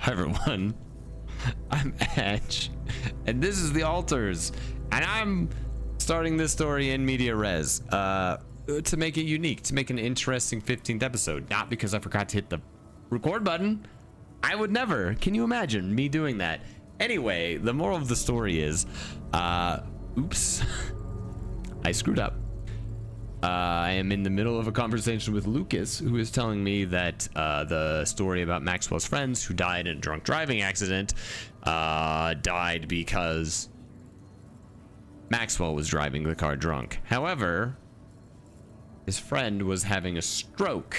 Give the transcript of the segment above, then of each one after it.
Hi everyone, I'm Edge, and this is The Alters, and I'm starting this story in media res to make it unique, to make an interesting 15th episode. Not because I forgot to hit the record button. I would never. Can you imagine me doing that? Anyway, the moral of the story is, oops, I screwed up. I am in the middle of a conversation with Lucas, who is telling me that the story about Maxwell's friends who died in a drunk driving accident died because Maxwell was driving the car drunk. However, his friend was having a stroke.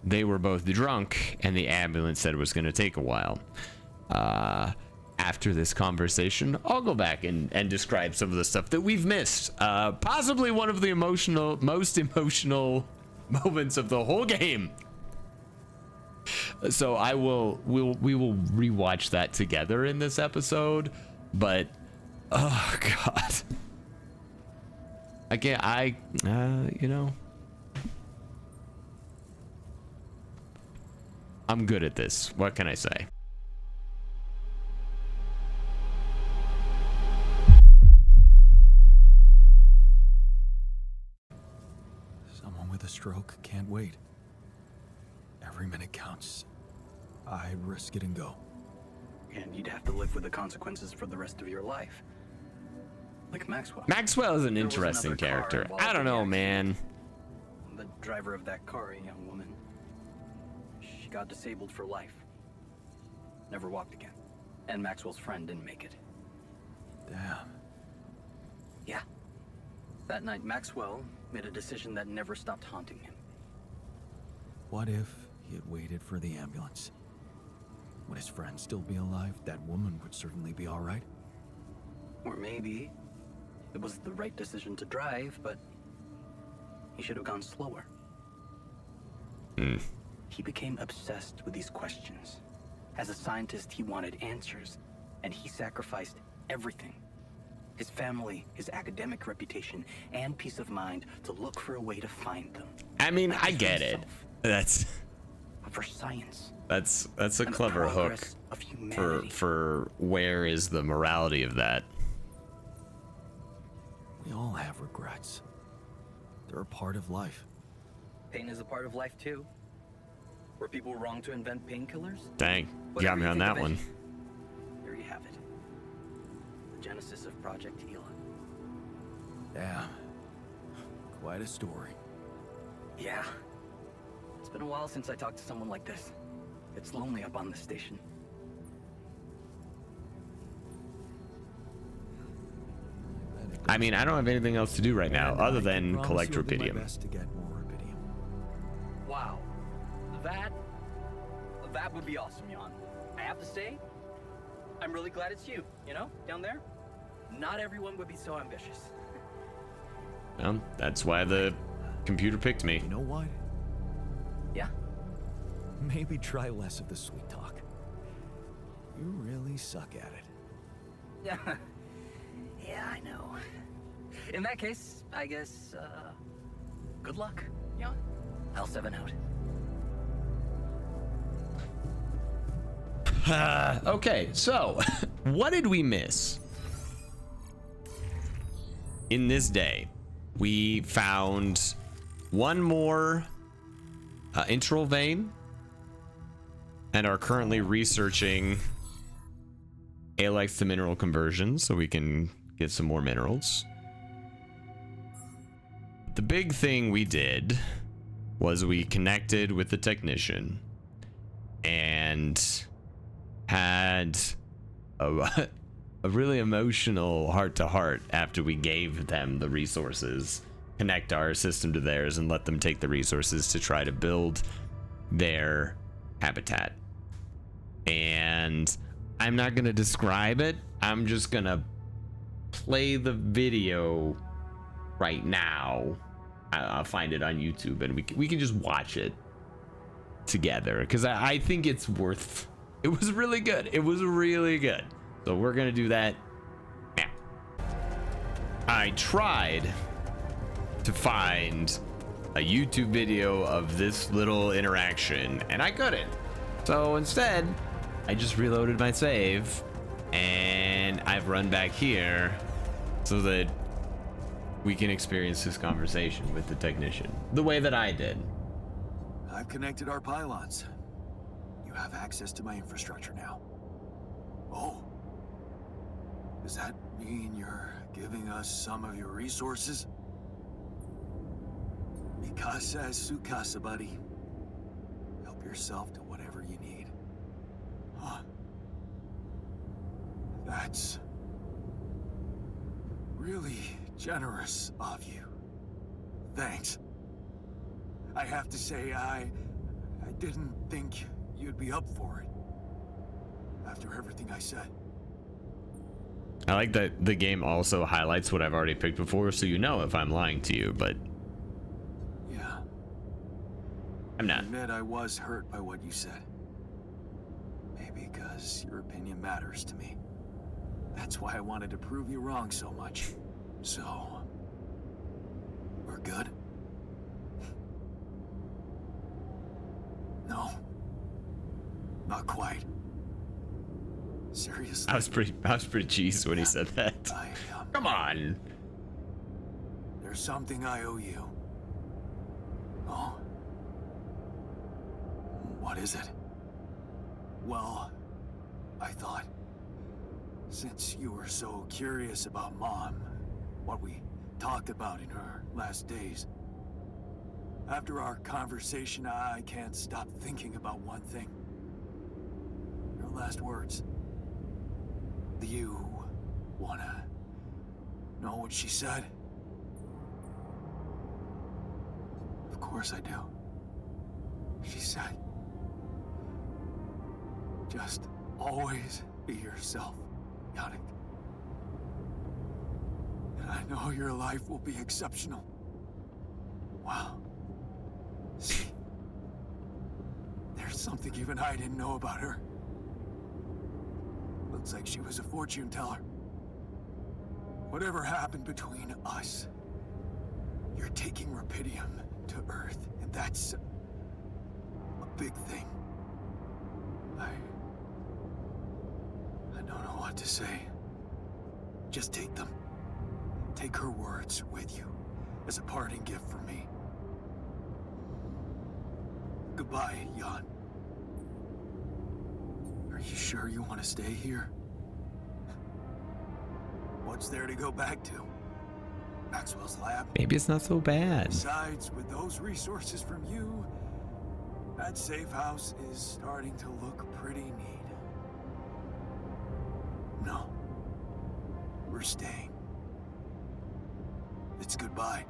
They were both drunk, and the ambulance said it was going to take a while. After this conversation, I'll go back and describe some of the stuff that we've missed. Possibly one of the most emotional moments of the whole game. So we will rewatch that together in this episode. But oh god, you know, I'm good at this. What can I say? Stroke, can't wait. Every minute counts. I'd risk it and go. And you'd have to live with the consequences for the rest of your life. Like Maxwell. Maxwell is an interesting character. I don't know, man. The driver of that car, a young woman. She got disabled for life. Never walked again. And Maxwell's friend didn't make it. Damn. Yeah. That night, Maxwell made a decision that never stopped haunting him. What if he had waited for the ambulance? Would his friend still be alive? That woman would certainly be all right. Or maybe it was the right decision to drive, but he should have gone slower. He became obsessed with these questions. As a scientist, he wanted answers, and he sacrificed everything. His family, his academic reputation, and peace of mind to look for a way to find them. I mean, I get it. That's for science. That's a clever hook for where is the morality of that? We all have regrets. They're a part of life. Pain is a part of life too. Were people wrong to invent painkillers? Dang, you got me on that one. There you have it. Genesis of Project Hela. Yeah, quite a story. Yeah. It's been a while since I talked to someone like this. It's lonely up on this station. I mean, I don't have anything else to do right now other than collect rubidium. Best to get more rubidium. Wow. That would be awesome, Jan. I have to say, I'm really glad it's you, down there. Not everyone would be so ambitious. Well, that's why the computer picked me. You know what? Yeah. Maybe try less of the sweet talk. You really suck at it. Yeah, I know. In that case, I guess, good luck, Jan. L7 out. Okay, so what did we miss? In this day, we found one more intral vein and are currently researching Alex to mineral conversion so we can get some more minerals. The big thing we did was we connected with the technician and had a really emotional heart-to-heart after we gave them the resources, connect our system to theirs and let them take the resources to try to build their habitat. And I'm not going to describe it. I'm just going to play the video right now. I'll find it on YouTube and we can just watch it together because I think it's worth. It was really good. It was really good. So we're gonna do that now. I tried to find a YouTube video of this little interaction and I couldn't. So instead, I just reloaded my save and I've run back here so that we can experience this conversation with the technician the way that I did. I've connected our pylons. You have access to my infrastructure now. Oh. Does that mean you're giving us some of your resources? Mikasa es Tsukasa, buddy. Help yourself to whatever you need. Huh. That's really generous of you. Thanks. I have to say, I didn't think you'd be up for it. After everything I said. I like that the game also highlights what I've already picked before, so you know if I'm lying to you, but Yeah. I'm I not. admit I was hurt by what you said. Maybe because your opinion matters to me. That's why I wanted to prove you wrong so much. So, we're good? No. Not quite. Seriously? I was pretty cheesed when he said that. Come on. There's something I owe you. Oh? What is it? Well, I thought, since you were so curious about Mom, what we talked about in her last days, after our conversation, I can't stop thinking about one thing. Her last words. Do you wanna know what she said? Of course I do. She said, just always be yourself, Yannick. And I know your life will be exceptional. Wow. See, there's something even I didn't know about her. Looks like she was a fortune teller. Whatever happened between us, you're taking Rapidium to Earth, and that's a big thing. I don't know what to say. Just take them. Take her words with you as a parting gift from me. Goodbye, Jan. Are you sure you want to stay here? What's there to go back to? Maxwell's lab? Maybe it's not so bad. Besides, with those resources from you, that safe house is starting to look pretty neat. No. We're staying. It's goodbye.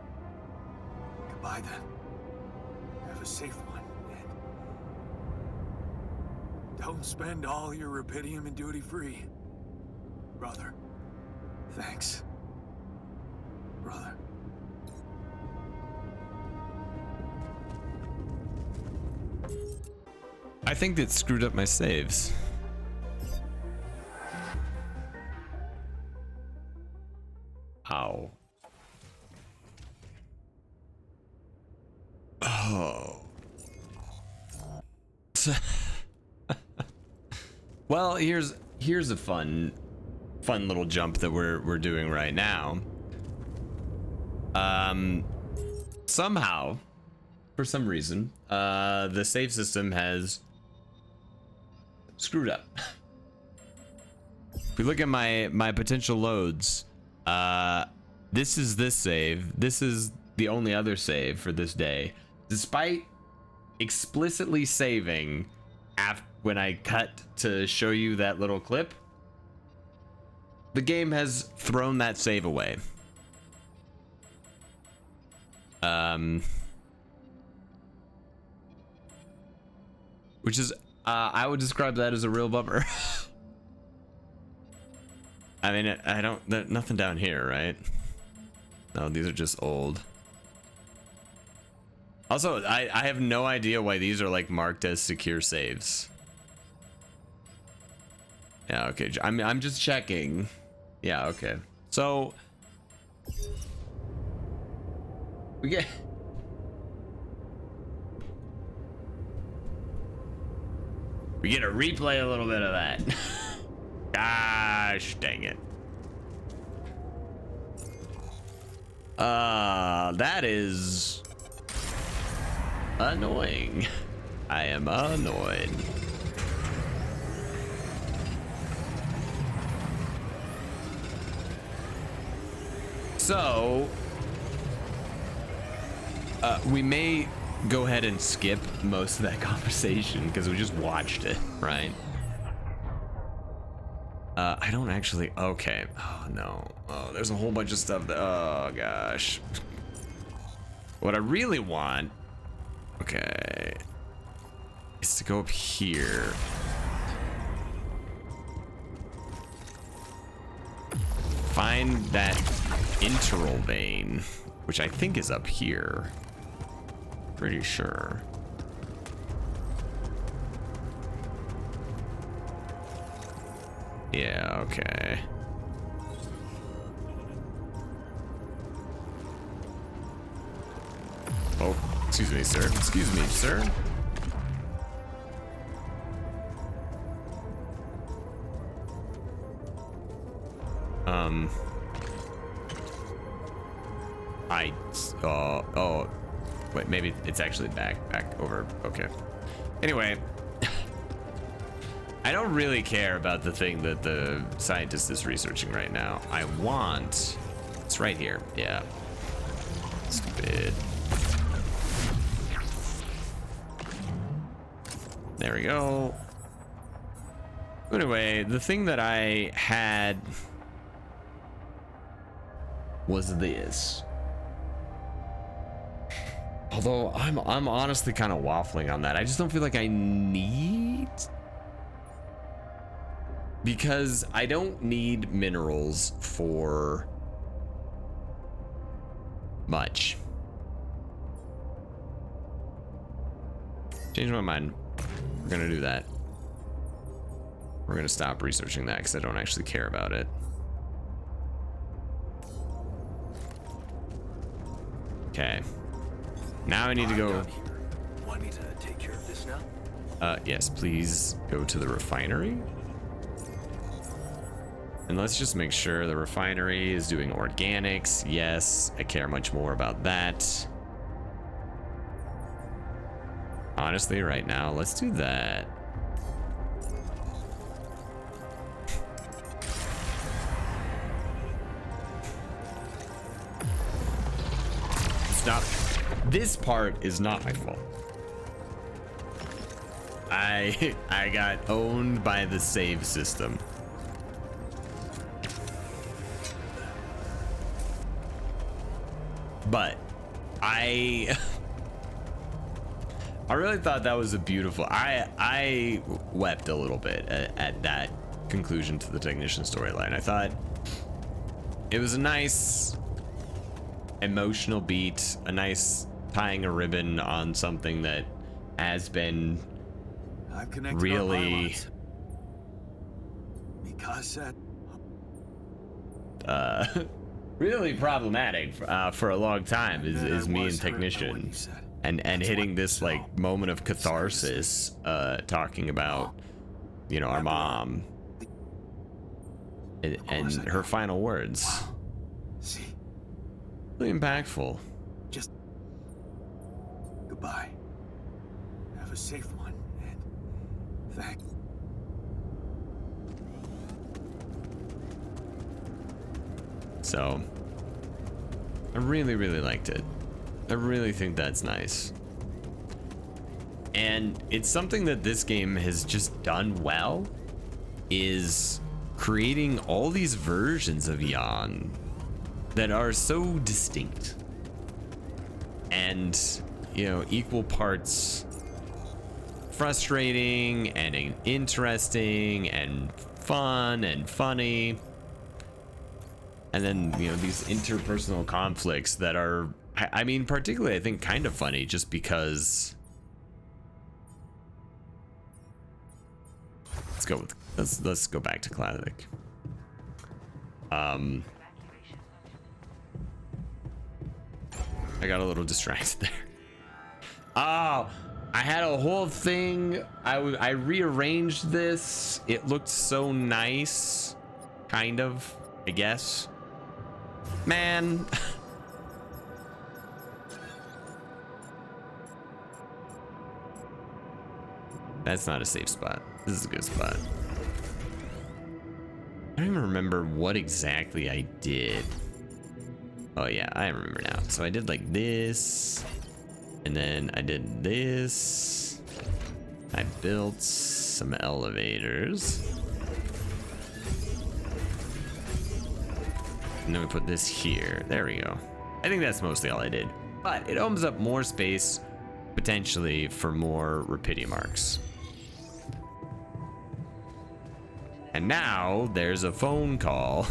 Goodbye then. Have a safe one, and don't spend all your Rapidium in duty-free. Brother. Thanks. Brother. I think that screwed up my saves. Ow. Oh. Well, here's a fun little jump that we're doing right now. Somehow, for some reason, the save system has screwed up. If we look at my potential loads, this is this save. This is the only other save for this day, despite explicitly saving when I cut to show you that little clip. The game has thrown that save away. Which is, I would describe that as a real bummer. I mean, I don't, nothing down here, right? No, these are just old. Also, I have no idea why these are like marked as secure saves. Yeah, okay. I'm just checking. Yeah, okay. So we get We get to replay a little bit of that. Gosh, dang it. That is annoying. I am annoyed. So, we may go ahead and skip most of that conversation because we just watched it, right? I don't actually. Okay. Oh no. Oh, there's a whole bunch of stuff that. Oh gosh. What I really want. Okay. Is to go up here. Find that interval vein, which I think is up here. Pretty sure. Yeah, okay. Oh, excuse me, sir. Excuse me, sir. Oh, wait, maybe it's actually back over. Okay. Anyway, I don't really care about the thing that the scientist is researching right now. I want, it's right here. Yeah. Stupid. There we go. Anyway, the thing that I had was this. Although I'm honestly kind of waffling on that. I just don't feel like I need, because I don't need minerals for much. Change my mind. We're gonna do that. We're gonna stop researching that because I don't actually care about it. Okay. Now I need to go. Want me to take care of this now? Yes, please go to the refinery. And let's just make sure the refinery is doing organics. Yes, I care much more about that. Honestly, right now, let's do that. Stop. This part is not my fault. I got owned by the save system. But I really thought that was a beautiful. I wept a little bit at that conclusion to the technician storyline. I thought it was a nice emotional beat, a nice tying a ribbon on something that has been really really problematic for a long time is me and technician, and hitting this like moment of catharsis, talking about, you know, our mom and her final words. See, Really impactful. just goodbye. Have a safe one, and thank. So I really liked it. I really think that's nice. And it's something that this game has just done well, is creating all these versions of Jan that are so distinct and, you know, equal parts frustrating and interesting and fun and funny. And then, you know, these interpersonal conflicts that are, I mean, particularly, I think, kind of funny just because. Let's go back to classic. I got a little distracted there. Oh, I had a whole thing. I rearranged this. It looked so nice, kind of, I guess. Man. That's not a safe spot. This is a good spot. I don't even remember what exactly I did. Oh yeah, I remember now. So I did like this, and then I did this. I built some elevators. And then we put this here. There we go. I think that's mostly all I did. But it opens up more space, potentially, for more Rapidium arcs. And now there's a phone call.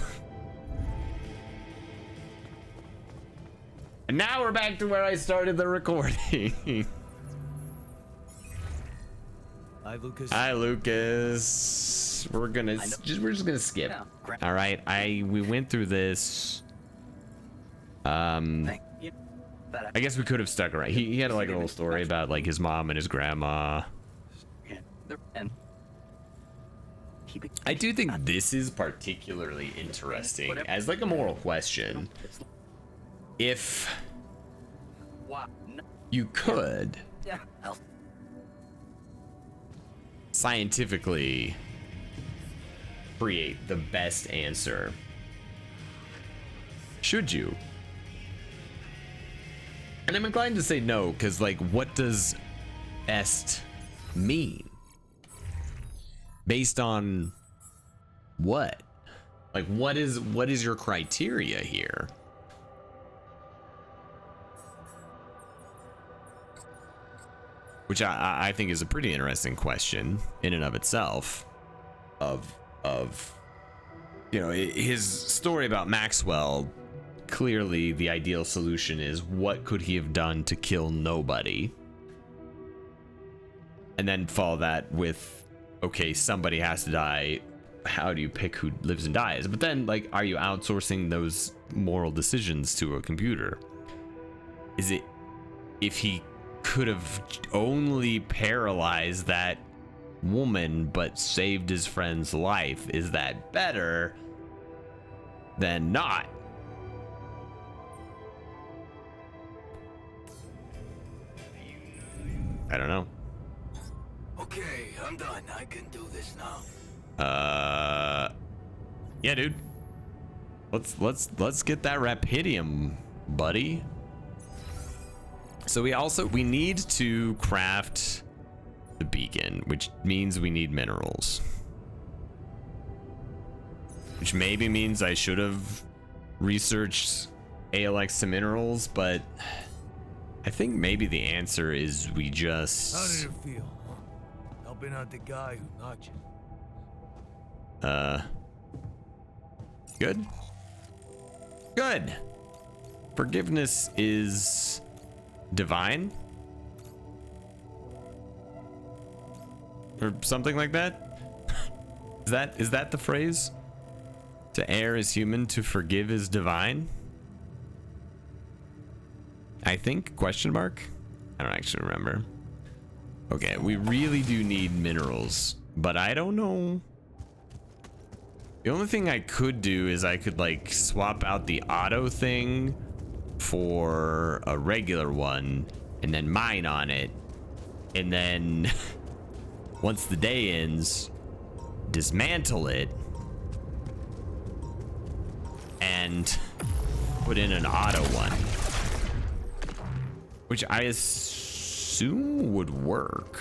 And now we're back to where I started the recording. Hi, Lucas. Hi, Lucas. We're just gonna skip. All right, we went through this. I guess we could have stuck around. He had like a little story about like his mom and his grandma. I do think this is particularly interesting as like a moral question. If you could scientifically create the best answer, should you? And I'm inclined to say no, because like, what does best mean? Based on what? Like, what is your criteria here? Which I think is a pretty interesting question in and of itself. Of you know, his story about Maxwell, clearly the ideal solution is what could he have done to kill nobody? And then follow that with, okay, somebody has to die. How do you pick who lives and dies? But then, like, are you outsourcing those moral decisions to a computer? Is it, if he could have only paralyzed that woman but saved his friend's life, is that better than not? I don't know. Okay, I'm done. I can do this now. Yeah, dude. Let's get that Rapidium, buddy. So we need to craft the beacon, which means we need minerals. Which maybe means I should have researched ALX to minerals, but I think maybe the answer is we just... How did it feel? Helping out the guy who knocked you. Good. Good. Forgiveness is divine? Or something like that? Is that the phrase? To err is human, to forgive is divine? I think, question mark? I don't actually remember. Okay, we really do need minerals, but I don't know. The only thing I could do is I could like swap out the auto thing for a regular one and then mine on it, and then once the day ends, dismantle it and put in an auto one, which I assume would work.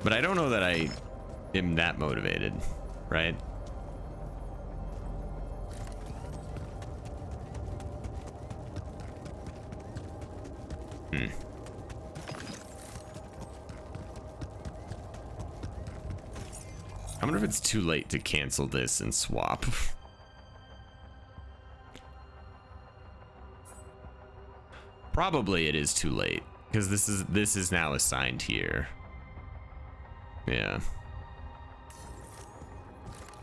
But I don't know that I am that motivated, right? I wonder if it's too late to cancel this and swap. Probably it is too late, because this is now assigned here. Yeah.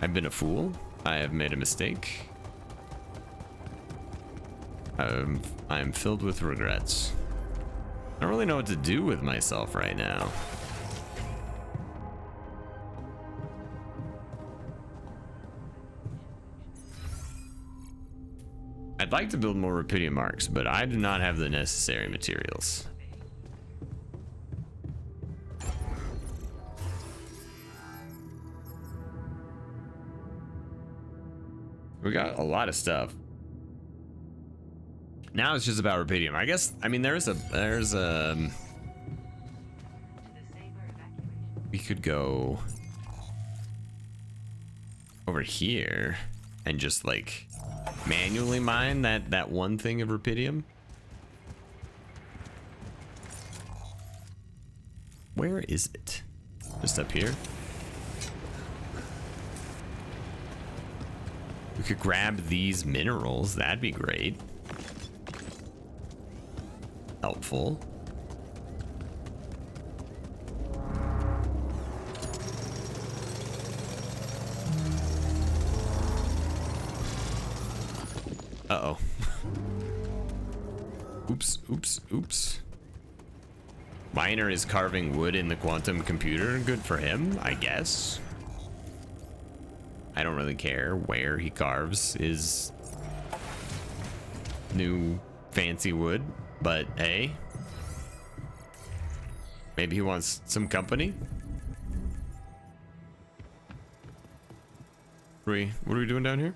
I've been a fool. I have made a mistake. I'm filled with regrets. I don't really know what to do with myself right now. I'd like to build more Rapidium arcs, but I do not have the necessary materials. We got a lot of stuff. Now it's just about Rapidium. I guess, I mean, there's a we could go over here and just like manually mine that one thing of Rapidium. Where is it? Just up here? We could grab these minerals. That'd be great. Helpful. Uh-oh. Oops. Miner is carving wood in the quantum computer. Good for him, I guess. I don't really care where he carves his new fancy wood, but hey, maybe he wants some company. What are we doing down here?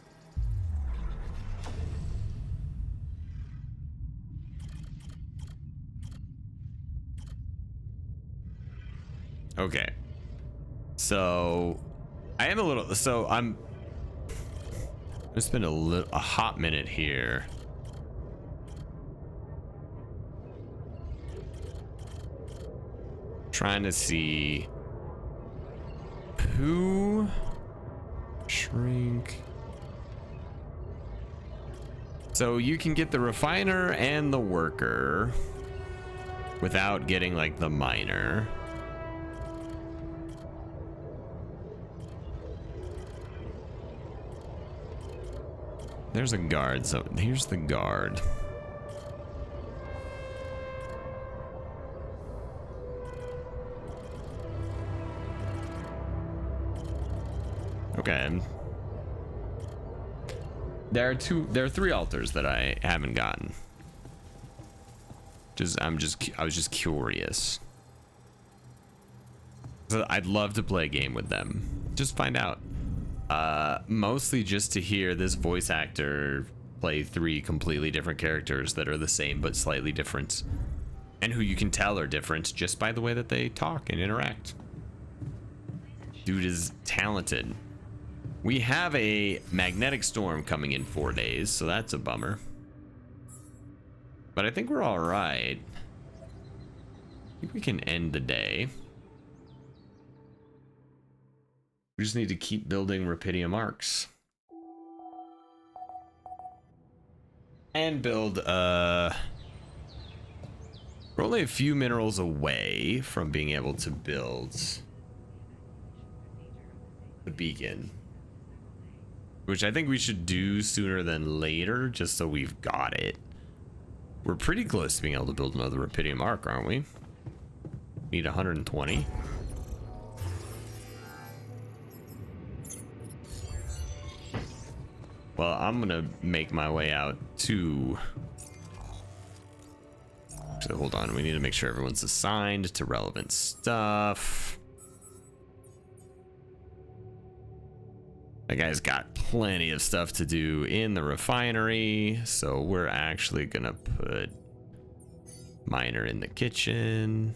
Okay, so I am a little, so I'm gonna spend a hot minute here. Trying to see who shrink. So you can get the refiner and the worker without getting like the miner. There's a guard, so here's the guard. Okay. There are three altars that I haven't gotten. I was just curious. So I'd love to play a game with them. Just find out. Mostly just to hear this voice actor play three completely different characters that are the same but slightly different, and who you can tell are different just by the way that they talk and interact. Dude is talented. We have a magnetic storm coming in 4 days, so that's a bummer. But I think we're all right. I think we can end the day. We just need to keep building Rapidium arcs. And build, we're only a few minerals away from being able to build the beacon, which I think we should do sooner than later, just so we've got it. We're pretty close to being able to build another Rapidium arc, aren't we? Need 120. Well, I'm gonna make my way out to... Actually, hold on. We need to make sure everyone's assigned to relevant stuff. That guy's got plenty of stuff to do in the refinery, so we're actually gonna put miner in the kitchen.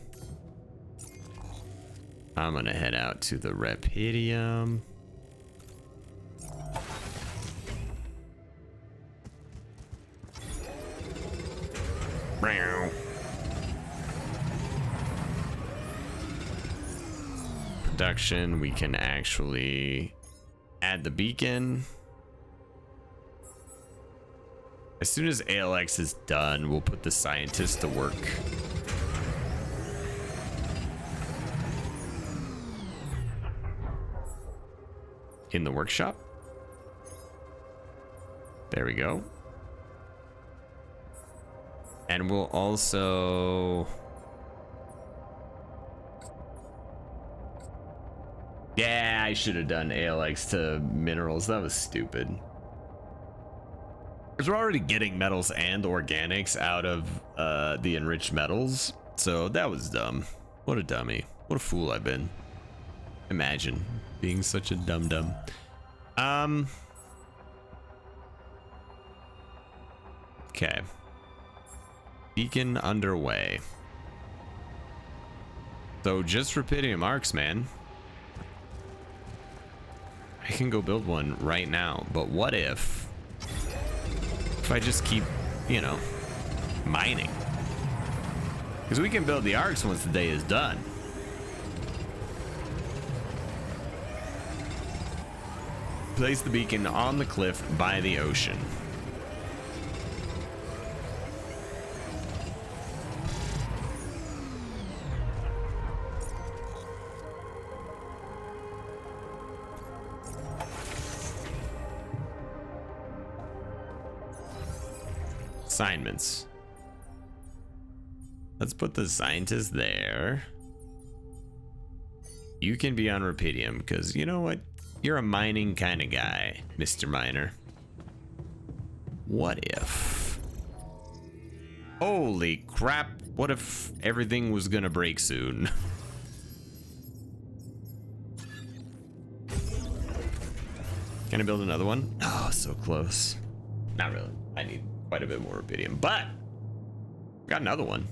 I'm gonna head out to the Rapidium. Production, we can actually add the beacon. As soon as ALX is done, we'll put the scientists to work. In the workshop. There we go. And we'll also... Yeah, I should have done ALX to minerals. That was stupid. Because we're already getting metals and organics out of the enriched metals. So that was dumb. What a dummy. What a fool I've been. Imagine being such a dum-dum. Okay. Beacon underway. So just rubidium arcs, man. I can go build one right now, but what if I just keep, you know, mining? Because we can build the arcs once the day is done. Place the beacon on the cliff by the ocean. Assignments. Let's put the scientist there. You can be on rubidium because you know what? You're a mining kind of guy, Mr. Miner. What if? Holy crap. What if everything was gonna break soon? Can I build another one? Oh, so close. Not really. I need quite a bit more rubidium, but got another one.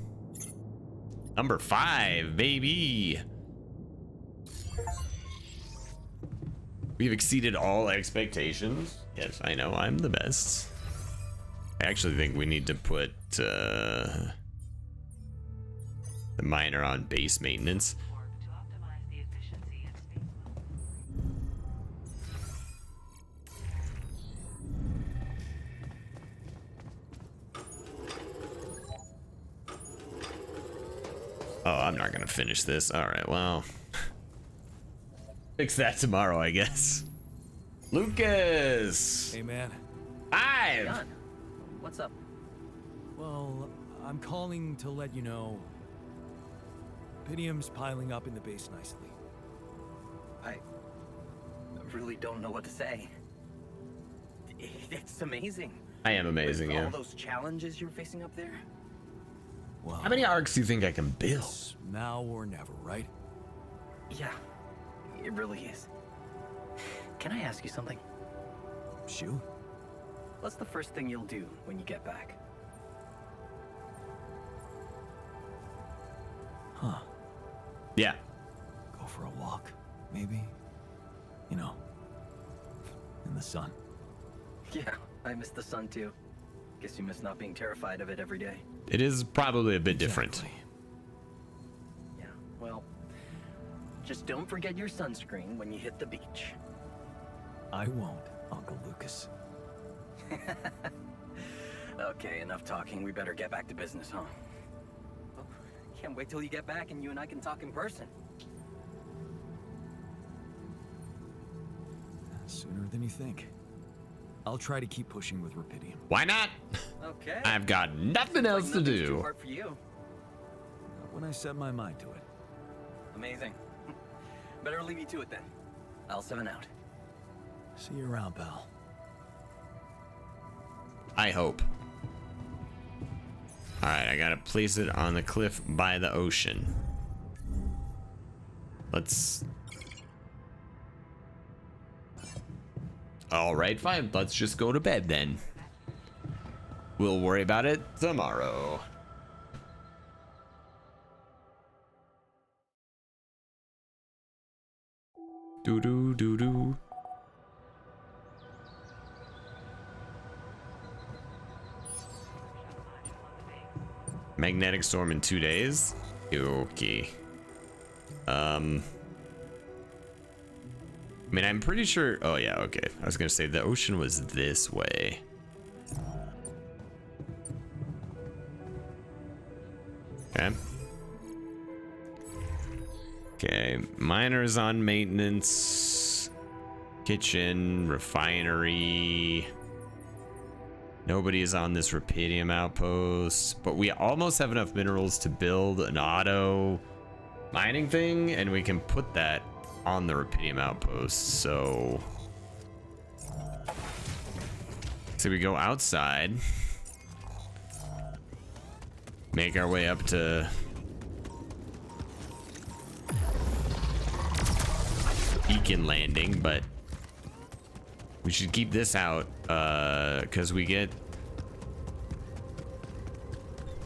Number 5, baby. We've exceeded all expectations. Yes, I know I'm the best. I actually think we need to put the miner on base maintenance. Oh, I'm not gonna finish this. All right, well, fix that tomorrow, I guess. Lucas. Hey, man. Hi. John, what's up? Well, I'm calling to let you know rubidium's piling up in the base nicely. I really don't know what to say. It's amazing. I am amazing, With yeah. all those challenges you're facing up there. Well, How many arcs do you think I can build? it's now or never, right? Yeah, it really is. Can I ask you something? Shoot. What's the first thing you'll do when you get back? Huh. Yeah. Go for a walk, maybe? You know, in the sun. Yeah, I miss the sun too. Guess you miss not being terrified of it every day. It is probably a bit different. Exactly. Yeah, well, just don't forget your sunscreen when you hit the beach. I won't, Uncle Lucas. Okay, enough talking. We better get back to business, huh? Oh, can't wait till you get back and you and I can talk in person. Sooner than you think. I'll try to keep pushing with rubidium. Why not? Okay. I've got nothing else to Nothing's too do. hard for you. Not when I set my mind to it. Amazing. Better leave you to it then. I'll 7 out. See you around, pal. I hope. All right, I gotta place it on the cliff by the ocean. Let's. All right, fine. Let's just go to bed then. We'll worry about it tomorrow. Doo doo doo doo. Magnetic storm in 2 days. Okay. I mean, I'm pretty sure. Oh yeah, okay. I was gonna say the ocean was this way. Okay. Okay, miners on maintenance. Kitchen, refinery. Nobody is on this rupidium outpost, but we almost have enough minerals to build an auto mining thing, and we can put that on the rupidium outpost. So we go outside, make our way up to Beacon Landing, but we should keep this out because we get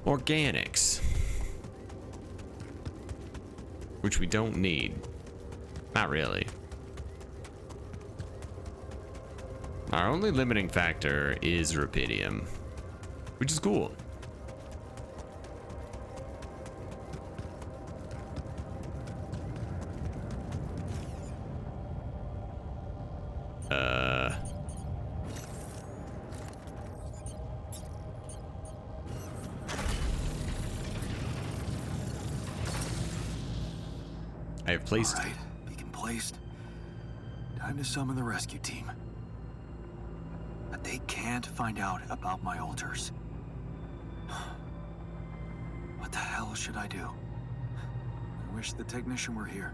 organics, which we don't need. Not really. Our only limiting factor is rupidium, which is cool. I have placed. All right, beacon placed. Time to summon the rescue team. But they can't find out about my altars. What the hell should I do? I wish the technician were here.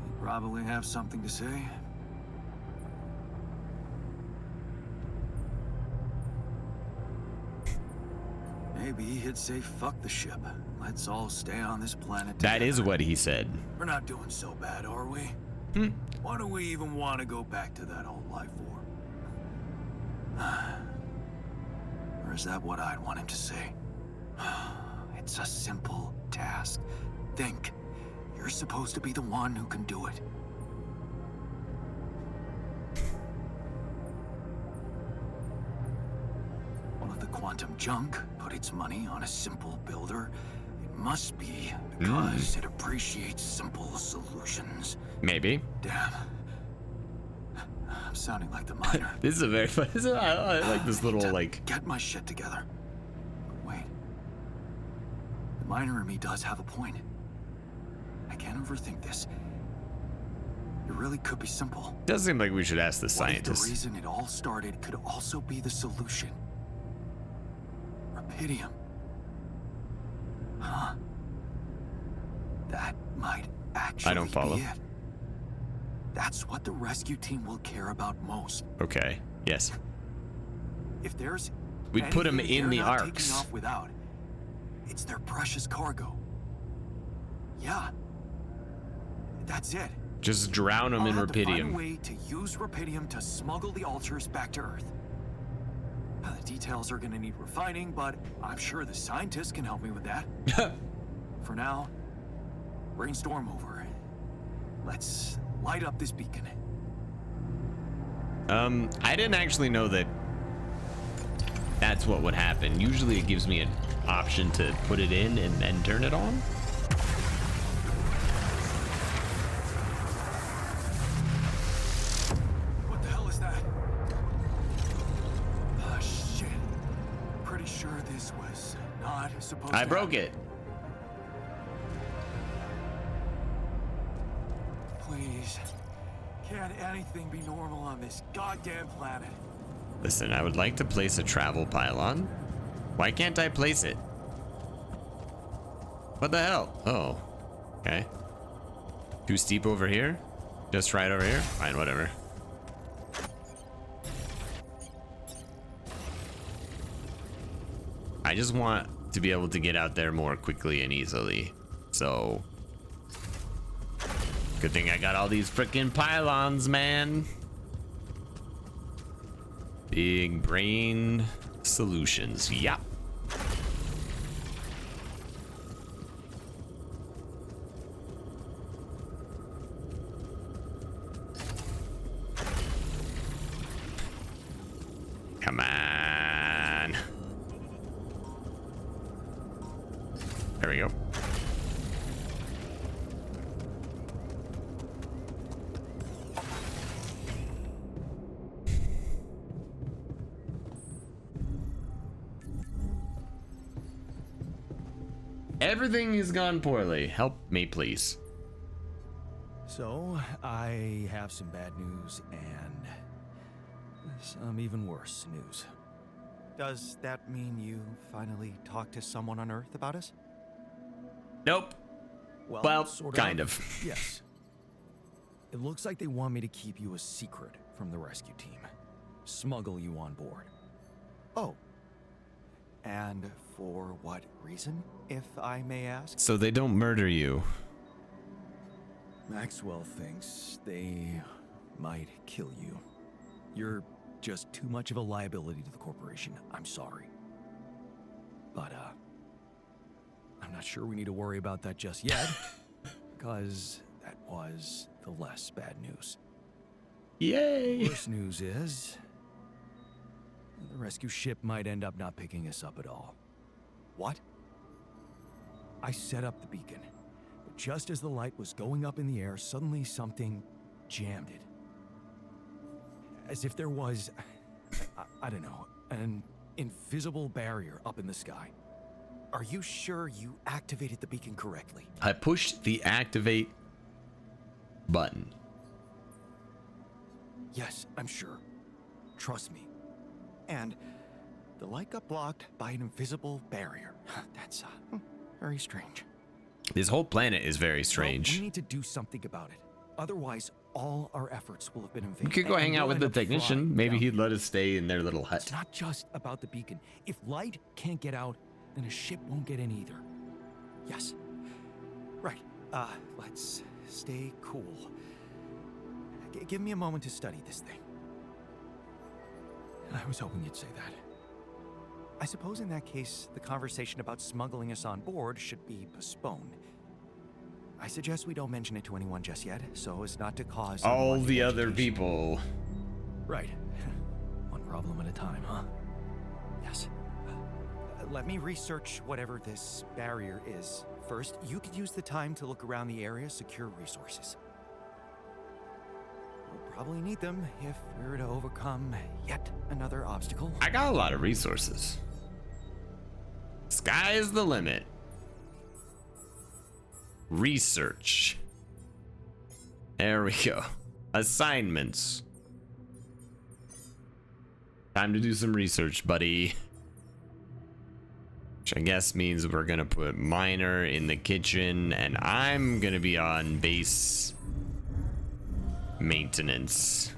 He'd probably have something to say. Maybe he'd say, fuck the ship. Let's all stay on this planet together. That is what he said. We're not doing so bad, are we? Why do we even want to go back to that old life form? Or is that what I'd want him to say? It's a simple task. Think. You're supposed to be the one who can do it. All of the quantum junk put its money on a simple builder. It must be because it appreciates simple solutions. Maybe. Damn. I'm sounding like the miner. This is a very fun. I like this little like. Get my shit together. Wait. The miner in me does have a point. I can't overthink this. It really could be simple. Does seem like we should ask the What if scientist. the reason it all started could also be the solution? Rupidium. Huh. That might actually I don't follow. be it. That's what the rescue team will care about most. Okay. Yes. If there's We'd put 'em anything in the they're not arcs. taking off without, it's their precious cargo. Yeah. That's it. Just drown them I'll in have to find a rupidium. way to use rupidium to smuggle the altars back to Earth. The details are gonna need refining, but I'm sure the scientists can help me with that. For now, brainstorm over. Let's light up this beacon. I didn't actually know that that's what would happen. Usually it gives me an option to put it in and then turn it on. What the hell is that? Ah, shit. Pretty sure this was not supposed to I broke happen. it. Please. Can't anything be normal on this goddamn planet? Listen, I would like to place a travel pylon. Why can't I place it? What the hell? Oh. Okay. Too steep over here? Just right over here? Fine, whatever. I just want to be able to get out there more quickly and easily. So good thing I got all these freaking pylons, man. Big brain solutions. Yep. Come on. There we go. Everything has gone poorly. Help me, please. So, I have some bad news and some even worse news. Does that mean you finally talked to someone on Earth about us? Nope. Well, sort kind of. Yes. It looks like they want me to keep you a secret from the rescue team. Smuggle you on board. Oh. And for what reason, if I may ask? So they don't murder you. Maxwell thinks they might kill you. You're just too much of a liability to the corporation. I'm sorry. But, I'm not sure we need to worry about that just yet. Because that was the less bad news. Yay! Worst news is the rescue ship might end up not picking us up at all. What? I set up the beacon, but just as the light was going up in the air, suddenly something jammed it. As if there was, I don't know, an invisible barrier up in the sky. Are you sure you activated the beacon correctly? I pushed the activate button. Yes, I'm sure. Trust me. And the light got blocked by an invisible barrier. That's very strange. This whole planet is very Well, strange. we need to do something about it. Otherwise, all our efforts will have been in vain. We could go and hang out we'll with the end up technician. frying Maybe down he'd here. let us stay in their little It's hut. not just about the beacon. If light can't get out, then a ship won't get in either. Yes. Right. Let's stay cool. Give me a moment to study this thing. I was hoping you'd say that. I suppose in that case, the conversation about smuggling us on board should be postponed. I suggest we don't mention it to anyone just yet, so as not to cause All unwanted the other agitation. people. Right. One problem at a time, huh? Yes. Let me research whatever this barrier is. First, you could use the time to look around the area, secure resources. We'll probably need them if we're to overcome yet another obstacle. I got a lot of resources. Sky's the limit. Research. There we go. Assignments. Time to do some research, buddy. Which I guess means we're gonna put Miner in the kitchen, and I'm gonna be on base maintenance.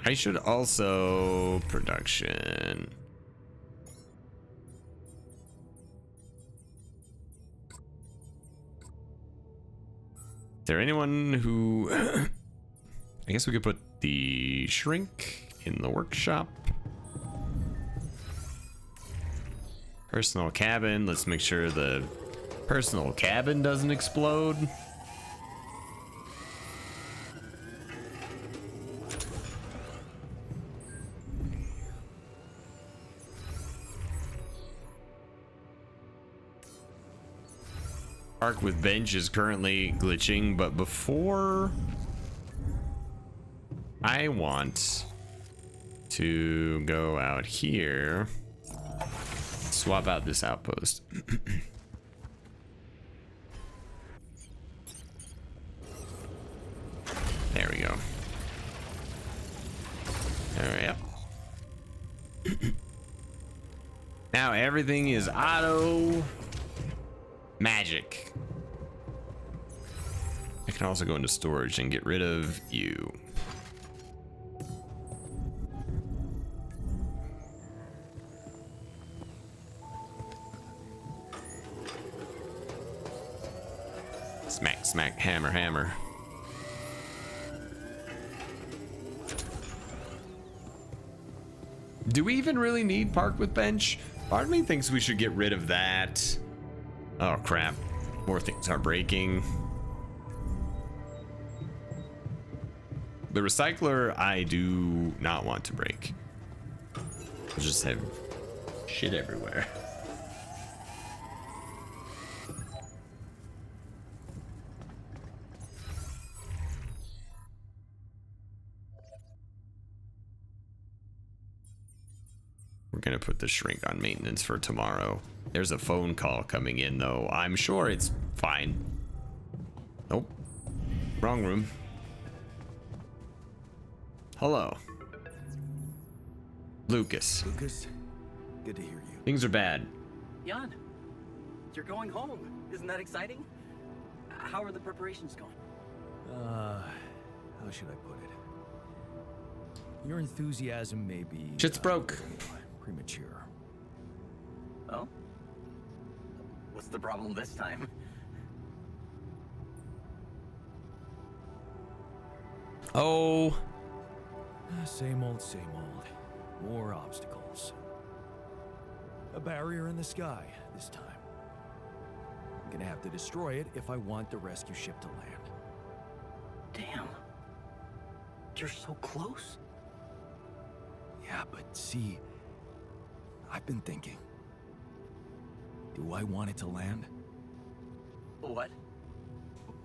I should also production. Is there anyone who I guess we could put the shrink in the workshop. Personal cabin. Let's make sure the personal cabin doesn't explode. Park with bench is currently glitching, but before I want to go out here, swap out this outpost. There we go. All right. Now everything is auto magic. I can also go into storage and get rid of you. Smack, smack, hammer, hammer. Do we even really need park with bench? Part of me thinks we should get rid of that. Oh crap, more things are breaking. The recycler I do not want to break. We'll just have shit everywhere. We're gonna put the shrink on maintenance for tomorrow. There's a phone call coming in though. I'm sure it's fine. Nope. Wrong room. Hello. Lucas. Lucas, good to hear you. Things are bad. Jan, you're going home. Isn't that exciting? How are the preparations going? How should I put it? Your enthusiasm may be Shit's broke. premature. Oh? What's the problem this time? Oh. Same old, same old. More obstacles. A barrier in the sky this time. I'm gonna have to destroy it if I want the rescue ship to land. Damn. You're so close. Yeah, but see, I've been thinking. Do I want it to land? What?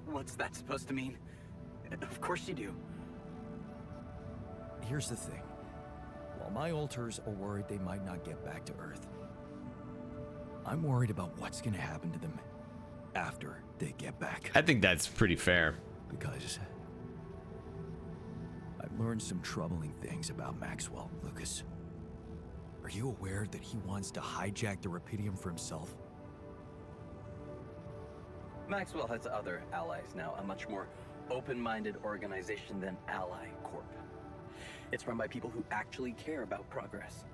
What's that supposed to mean? Of course you do. Here's the thing. While my alters are worried they might not get back to Earth, I'm worried about what's gonna happen to them after they get back. I think that's pretty fair. Because I've learned some troubling things about Maxwell, Lucas. Are you aware that he wants to hijack the Rapidium for himself? Maxwell has other allies now, a much more open-minded organization than Ally Corp. It's run by people who actually care about progress.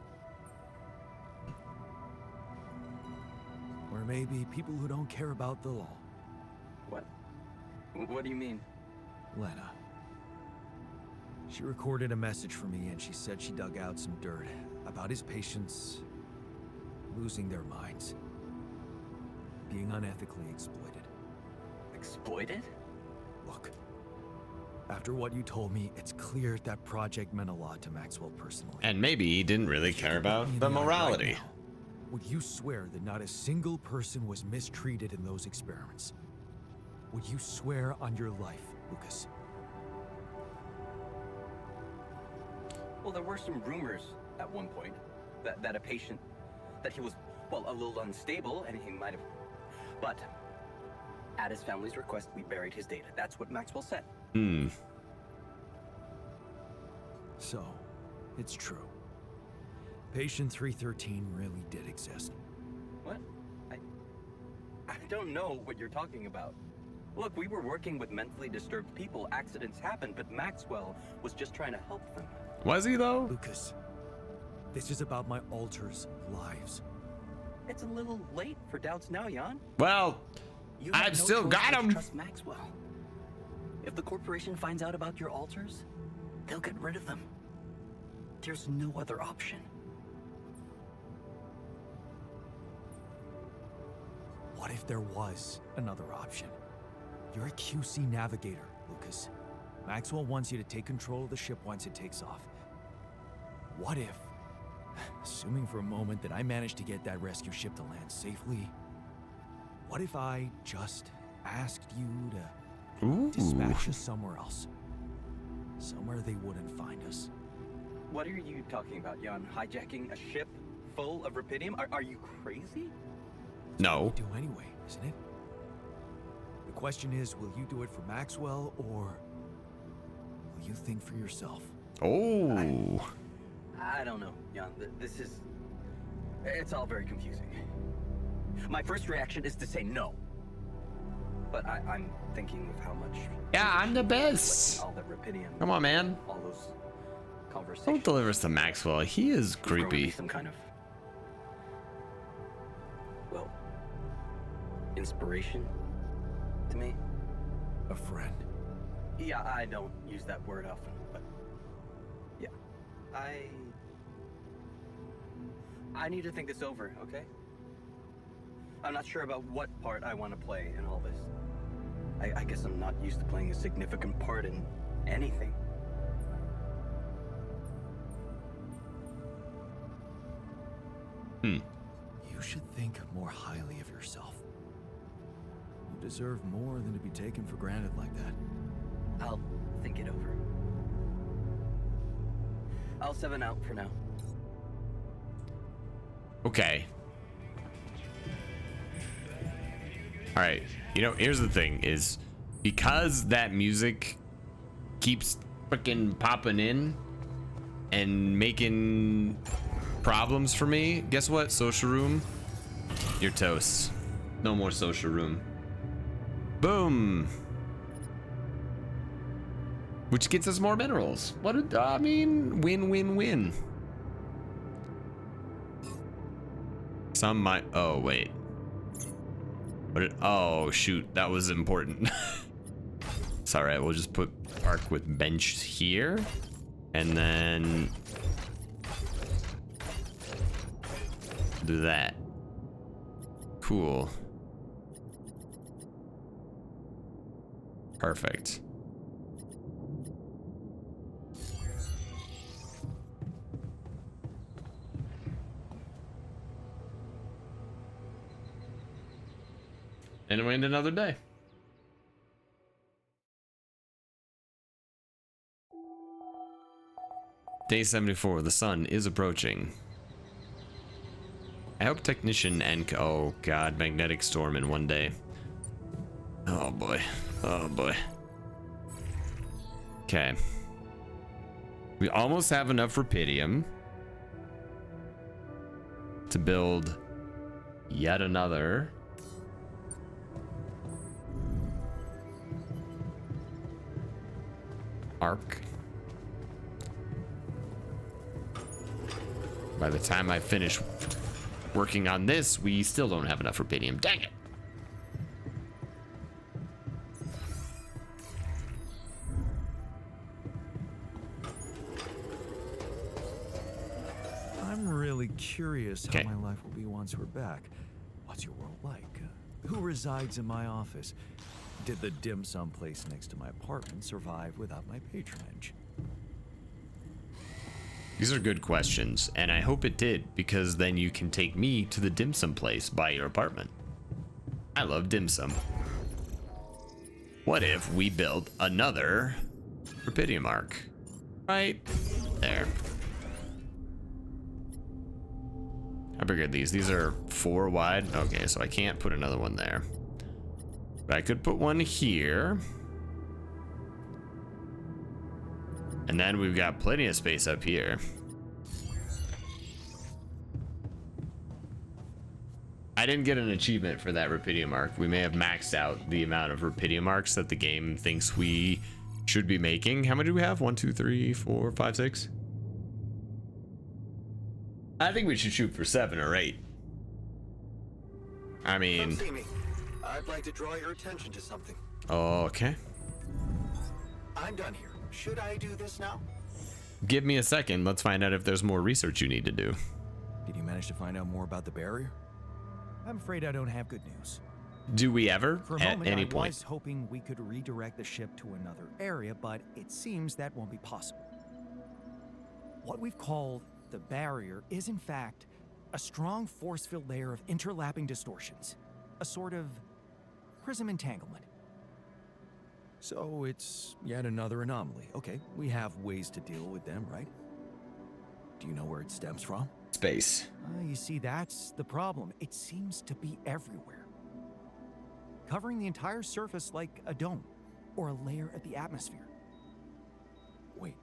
Or maybe people who don't care about the law. What? What do you mean? Lena. She recorded a message for me and she said she dug out some dirt about his patients losing their minds, being unethically exploited. Exploited? Look, after what you told me, it's clear that project meant a lot to Maxwell personally. And maybe he didn't really care about the morality. Right now, would you swear that not a single person was mistreated in those experiments? Would you swear on your life, Lucas? Well, there were some rumors at one point that a patient, that he was, well, a little unstable and he might have... But at his family's request, we buried his data. That's what Maxwell said. Hmm. So, it's true. Patient 313 really did exist. What? I don't know what you're talking about. Look, we were working with mentally disturbed people. Accidents happen, but Maxwell was just trying to help them. Was he though? Lucas, this is about my alters' lives. It's a little late for doubts now, Jan. Well, You have I've no still choice got but to him. Trust Maxwell. If the corporation finds out about your alters, they'll get rid of them. There's no other option. What if there was another option? You're a QC navigator, Lucas. Maxwell wants you to take control of the ship once it takes off. What if, assuming for a moment that I managed to get that rescue ship to land safely, what if I just asked you to Ooh. dispatch us somewhere else? Somewhere they wouldn't find us. What are you talking about, Jan? Hijacking a ship full of Rapidium? Are you crazy? No. Do anyway, isn't it? The question is, will you do it for Maxwell, or will you think for yourself? Oh. I don't know, Jan. This is... It's all very confusing. My first reaction is to say no. But I'm thinking of how much... Yeah, I'm the best. All that Rapidium... Come on, man. All those conversations... Don't deliver us to Maxwell. He is There's going to be creepy. some kind of... Well... inspiration to me. A friend. Yeah, I don't use that word often, but... Yeah. I need to think this over, okay? I'm not sure about what part I want to play in all this. I guess I'm not used to playing a significant part in anything. Hmm. You should think more highly of yourself. You deserve more than to be taken for granted like that. I'll think it over. I'll 7 out for now. Okay. All right. You know, here's the thing is because that music keeps freaking popping in and making problems for me, guess what? Social room, you're toast. No more social room. Boom. Which gets us more minerals. I mean, win, win, win. Some might, oh, wait. Oh, shoot, that was important. It's all right, we'll just put park with bench here. And then do that. Cool. Perfect. And we end another day. Day 74, the sun is approaching. I hope technician and oh god, magnetic storm in one day. Oh boy. Oh boy. Okay. We almost have enough rupidium to build yet another arc. By the time I finish working on this, we still don't have enough rupidium. Dang it. I'm really curious Okay. how my life will be once we're back. What's your world like? Who resides in my office? Did the dim sum place next to my apartment survive without my patronage? These are good questions, and I hope it did, because then you can take me to the dim sum place by your apartment. I love dim sum. What if we built another rupidium arc? Right there. How big are these? These are 4 wide. Okay, so I can't put another one there. But I could put one here. And then we've got plenty of space up here. I didn't get an achievement for that rupidium arc. We may have maxed out the amount of rupidium arcs that the game thinks we should be making. How many do we have? 1, 2, 3, 4, 5, 6? I think we should shoot for 7 or 8. I mean... Come see me. I'd like to draw your attention to something. Okay. I'm done here. Should I do this now? Give me a second. Let's find out if there's more research you need to do. Did you manage to find out more about the barrier? I'm afraid I don't have good news. Do we ever? For a At moment, any I point? was hoping we could redirect the ship to another area, but it seems that won't be possible. What we've called the barrier is, in fact, a strong force-filled layer of interlapping distortions. A sort of prism entanglement. So it's yet another anomaly. Okay, we have ways to deal with them, right? Do you know where it stems from? Space. You see, that's the problem. It seems to be everywhere. Covering the entire surface like a dome, or a layer of the atmosphere. Wait,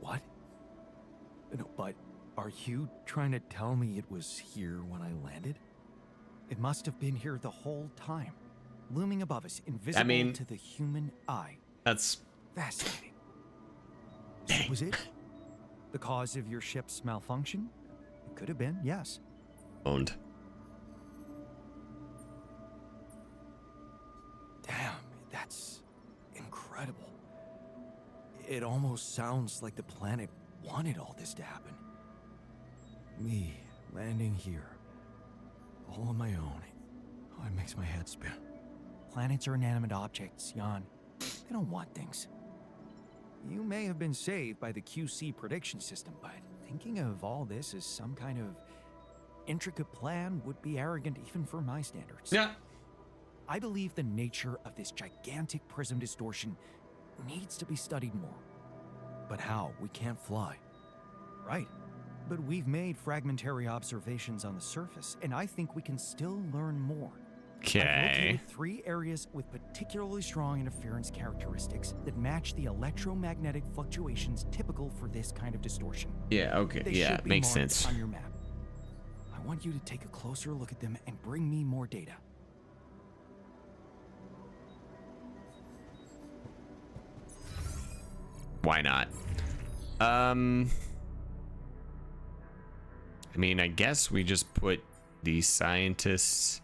what? No, but are you trying to tell me it was here when I landed? It must have been here the whole time, looming above us, invisible to the human eye. That's fascinating. So was it the cause of your ship's malfunction? It could have been, yes. Owned. Damn, that's incredible. It almost sounds like the planet wanted all this to happen. Me landing here, all on my own. Oh, it makes my head spin. Planets are inanimate objects, Jan. They don't want things. You may have been saved by the QC prediction system, but thinking of all this as some kind of intricate plan would be arrogant even for my standards. Yeah. I believe the nature of this gigantic prism distortion needs to be studied more. But how? We can't fly. Right. But we've made fragmentary observations on the surface, and I think we can still learn more. I've Okay. located 3 areas with particularly strong interference characteristics that match the electromagnetic fluctuations typical for this kind of distortion. Yeah, okay. They Yeah, should be makes marked sense. on your map. I want you to take a closer look at them and bring me more data. Why not? I mean, I guess we just put the scientists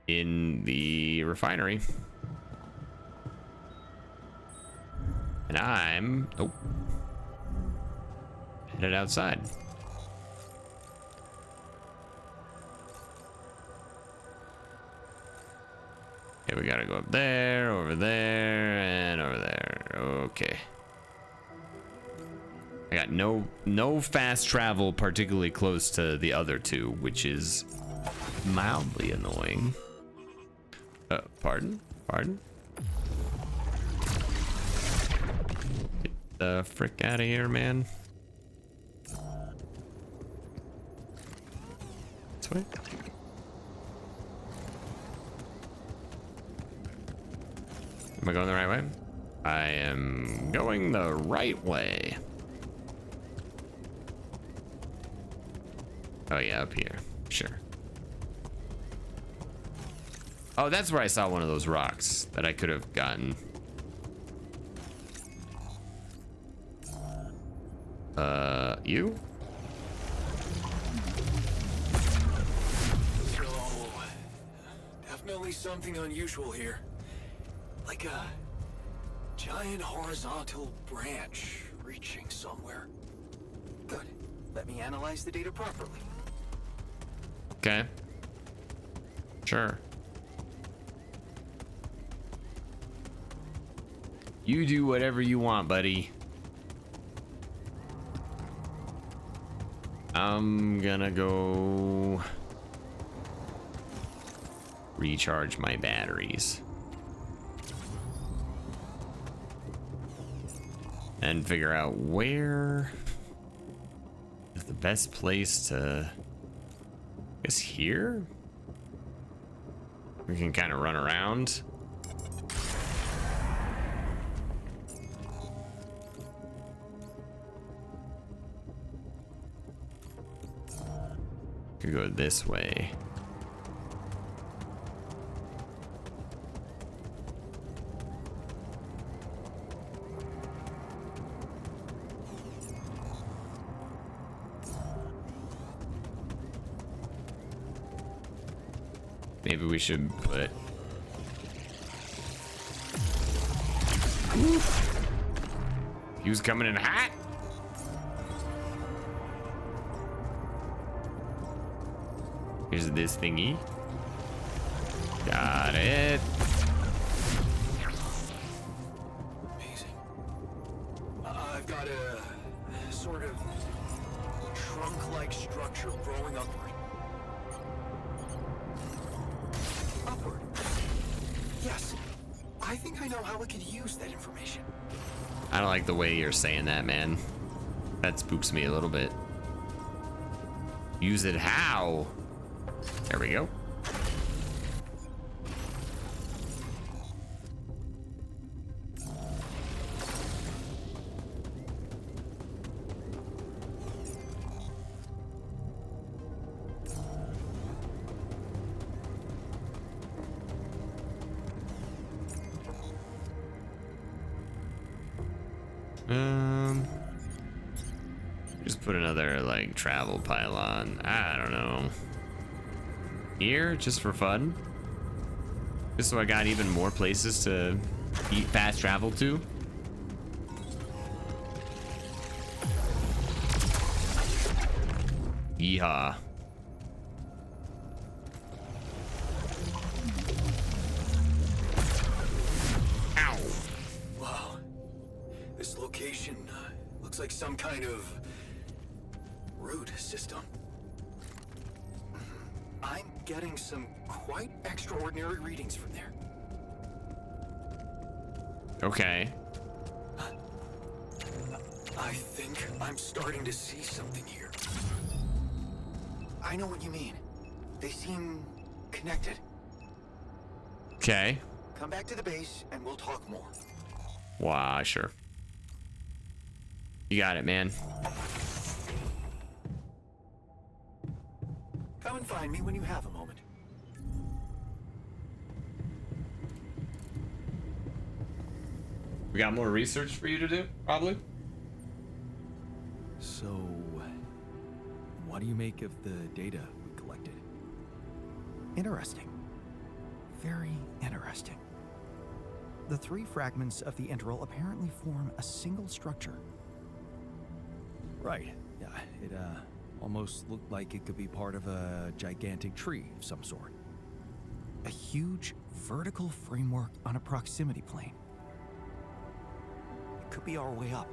in the refinery. And I'm headed outside. Okay, we gotta go up there, over there, and over there. Okay. I got no fast travel particularly close to the other 2, which is mildly annoying. Pardon? Get the frick out of here, man. This way? Am I going the right way? I am going the right way. Oh yeah, up here. Sure. Oh, that's where I saw one of those rocks that I could have gotten. You? So, definitely something unusual here. Like a giant horizontal branch reaching somewhere. Good. Let me analyze the data properly. Okay. Sure. You do whatever you want, buddy. I'm gonna go recharge my batteries and figure out where is the best place to, I guess here? We can kind of run around. Could go this way. Maybe we should put... He was coming in hot. Here's this thingy. Got it. Amazing. I've got a sort of trunk-like structure growing upward. Upward. Yes. I think I know how we could use that information. I don't like the way you're saying that, man. That spooks me a little bit. Use it how? There we go. Just put another like travel pylon. I don't know. Here, just for fun. Just so I got even more places to eat fast travel to. Yeehaw. Ow. Wow. This location looks like some kind of root system. I'm getting some quite extraordinary readings from there. Okay. I I think I'm starting to see something here. I know what you mean. They seem connected. Okay. Come back to the base and we'll talk more. Wow, sure. You got it, man. Come and find me when you have a moment. We got more research for you to do, probably. So, what do you make of the data we collected? Interesting. Very interesting. The 3 fragments of the integral apparently form a single structure. Right. Yeah, it almost looked like it could be part of a gigantic tree of some sort. A huge vertical framework on a proximity plane. It could be our way up.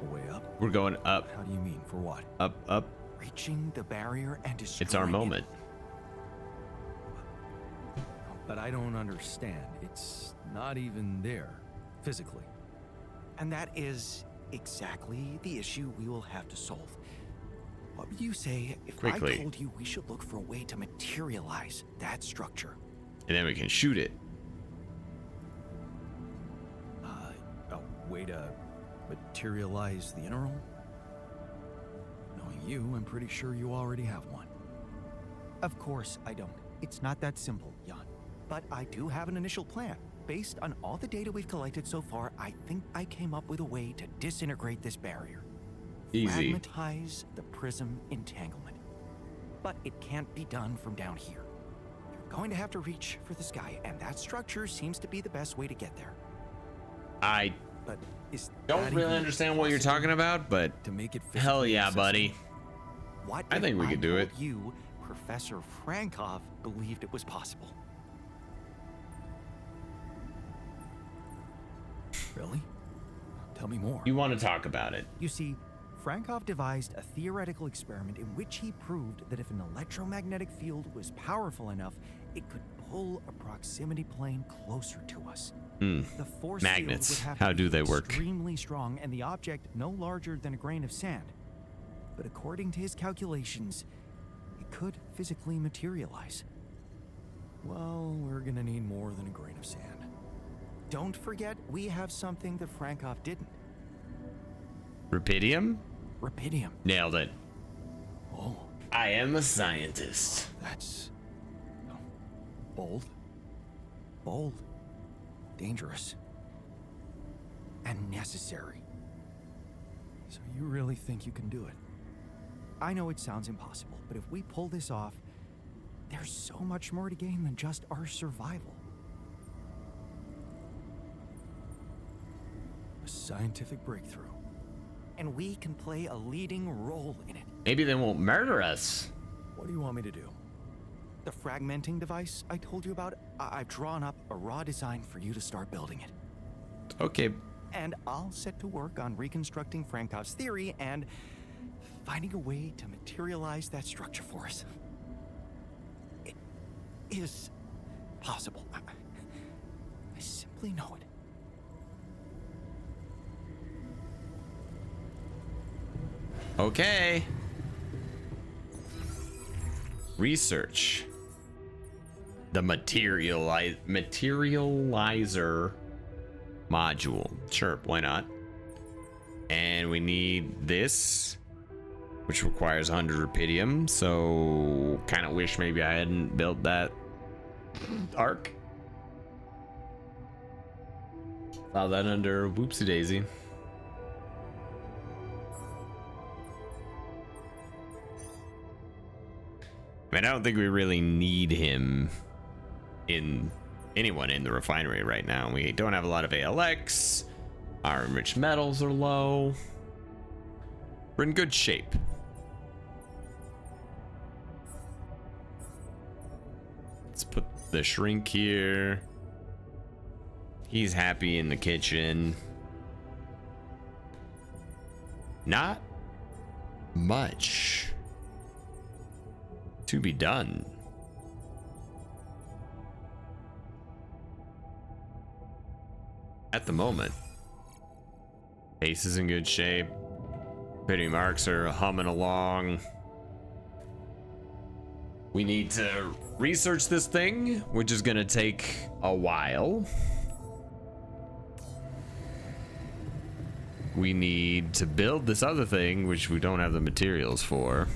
A way up? We're going up, How do you mean? For what? up, up. Reaching the barrier and destroying It's our it. moment. But I don't understand. It's not even there, physically. And that is exactly the issue we will have to solve. What would you say if Quickly. I told you we should look for a way to materialize that structure? And then we can shoot it. A way to materialize the integral? Knowing you, I'm pretty sure you already have one. Of course I don't. It's not that simple, Jan. But I do have an initial plan. Based on all the data we've collected so far, I think I came up with a way to disintegrate this barrier. Easy. Fragmentize the prism entanglement. But it can't be done from down here. You're going to have to reach for the sky, and that structure seems to be the best way to get there. I But is don't that really even understand what you're possible? talking about, but To make it hell physically yeah, accessible? buddy. What I if think we could do it. told You, Professor Frankov, believed it was possible. Really? Tell me more. You want to talk about it? You see, Frankov devised a theoretical experiment in which he proved that if an electromagnetic field was powerful enough, it could pull a proximity plane closer to us. Hmm. The force Magnets, field would have how to do be they work? extremely strong and the object no larger than a grain of sand. But according to his calculations, it could physically materialize. Well, we're gonna need more than a grain of sand. Don't forget, we have something that Frankov didn't. Rupidium? Rupidium. Nailed it. Oh, I am a scientist. that's bold. Bold, dangerous, and necessary. So you really think you can do it? I know it sounds impossible, but if we pull this off, there's so much more to gain than just our survival. A scientific breakthrough. And we can play a leading role in it. Maybe they won't murder us. What do you want me to do? The fragmenting device I told you about, I've drawn up a raw design for you to start building it. Okay. And I'll set to work on reconstructing Frankov's theory and finding a way to materialize that structure for us. It is possible. I simply know it. Okay. Research. The materializer module. Sure, why not? And we need this, which requires 100 rupidium. So, kind of wish maybe I hadn't built that arc. File that under whoopsie daisy. I mean, I don't think we really need him in anyone in the refinery right now. We don't have a lot of ALX. Our enriched metals are low. We're in good shape. Let's put the shrink here. He's happy in the kitchen. Not much to be done. At the moment. Base is in good shape. Pity marks are humming along. We need to research this thing, which is gonna take a while. We need to build this other thing, which we don't have the materials for.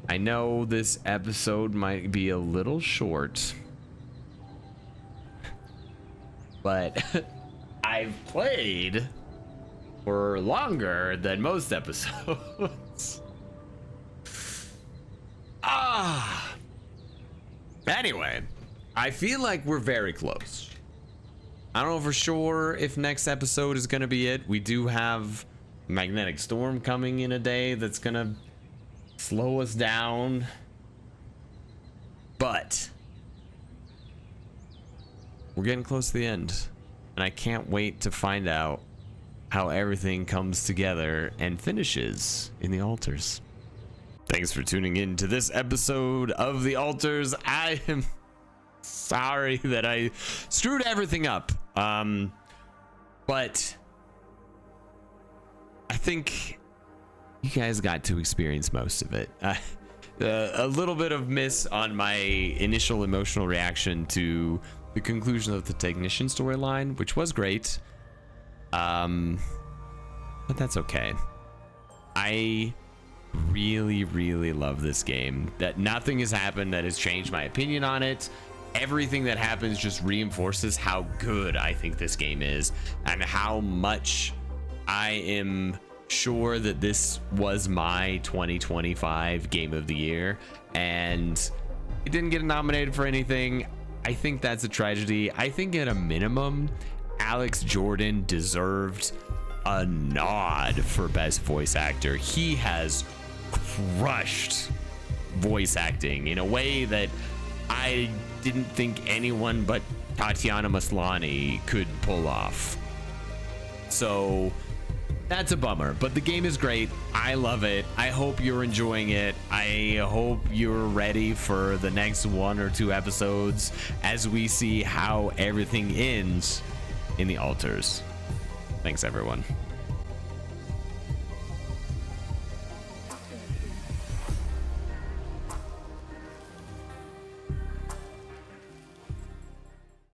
I know this episode might be a little short, but I've played for longer than most episodes. Anyway, I feel like we're very close. I don't know for sure if next episode is gonna be it. We do have magnetic storm coming in a day that's gonna slow us down, but we're getting close to the end, and I can't wait to find out how everything comes together and finishes in the altars. Thanks for tuning in to this episode of The Altars. I am sorry that I screwed everything up. But I think you guys got to experience most of it. A little bit of miss on my initial emotional reaction to the conclusion of the Technician storyline, which was great. But that's okay. I really love this game. That nothing has happened that has changed my opinion on it. Everything that happens just reinforces how good I think this game is, and how much I am sure that this was my 2025 game of the year, and it didn't get nominated for anything. I think that's a tragedy. I think at a minimum, Alex Jordan deserved a nod for best voice actor. He has crushed voice acting in a way that I didn't think anyone but Tatiana Maslany could pull off. So that's a bummer, but the game is great. I love it. I hope you're enjoying it. I hope you're ready for the next 1 or 2 episodes as we see how everything ends in the altars. Thanks, everyone.